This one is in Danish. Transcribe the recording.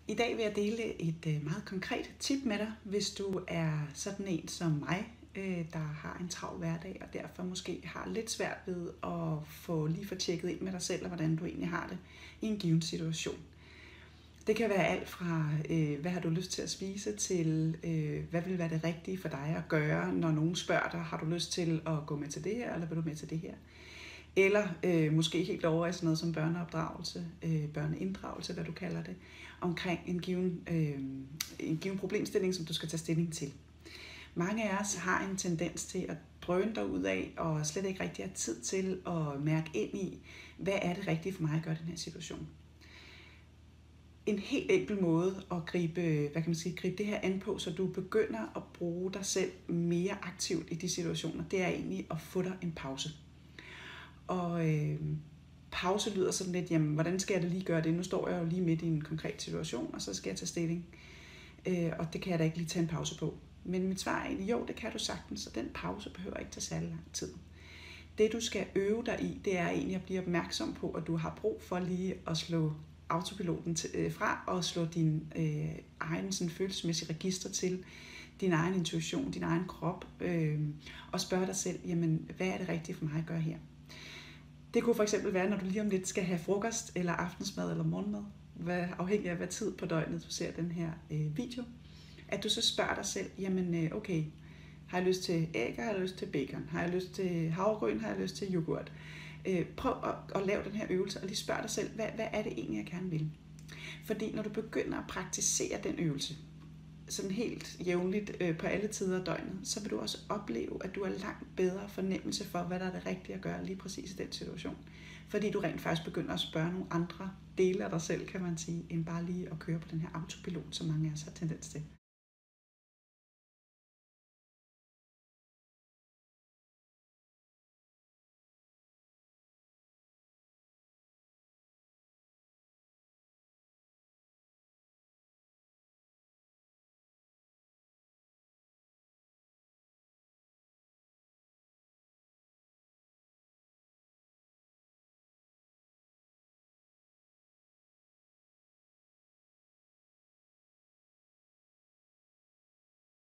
I dag vil jeg dele et meget konkret tip med dig, hvis du er sådan en som mig, der har en travl hverdag og derfor måske har lidt svært ved at få tjekket ind med dig selv, og hvordan du egentlig har det i en given situation. Det kan være alt fra, hvad har du lyst til at spise, til hvad vil være det rigtige for dig at gøre, når nogen spørger dig, har du lyst til at gå med til det her, eller vil du med til det her? Eller måske helt over i sådan noget som børneopdragelse, børneinddragelse, hvad du kalder det, omkring en given problemstilling, som du skal tage stilling til. Mange af os har en tendens til at drøne derud af, og slet ikke rigtig have tid til at mærke ind i, hvad er det rigtige for mig at gøre i den her situation. En helt enkel måde at gribe det her an på, så du begynder at bruge dig selv mere aktivt i de situationer, det er egentlig at få dig en pause. Og pause lyder sådan lidt, jamen hvordan skal jeg da lige gøre det? Nu står jeg jo lige midt i en konkret situation, og så skal jeg tage stilling. Og det kan jeg da ikke lige tage en pause på. Men mit svar er egentlig, jo, det kan du sagtens, så den pause behøver ikke tage særlig lang tid. Det du skal øve dig i, det er egentlig at blive opmærksom på, at du har brug for lige at slå autopiloten fra og slå din egen sådan, følelsesmæssige register til, din egen intuition, din egen krop, og spørge dig selv, jamen hvad er det rigtige for mig at gøre her? Det kunne for eksempel være, når du lige om lidt skal have frokost, eller aftensmad, eller morgenmad, afhængig af hvad tid på døgnet du ser den her video, at du så spørger dig selv, jamen okay, har jeg lyst til æg, har jeg lyst til bacon, har jeg lyst til havregryn, har jeg lyst til yoghurt? Prøv at lave den her øvelse, og lige spørg dig selv, hvad er det egentlig, jeg gerne vil? Fordi når du begynder at praktisere den øvelse, sådan helt jævnligt på alle tider af døgnet, så vil du også opleve, at du har langt bedre fornemmelse for, hvad der er det rigtige at gøre lige præcis i den situation. Fordi du rent faktisk begynder at spørge nogle andre dele af dig selv, kan man sige, end bare lige at køre på den her autopilot, som mange af os har tendens til.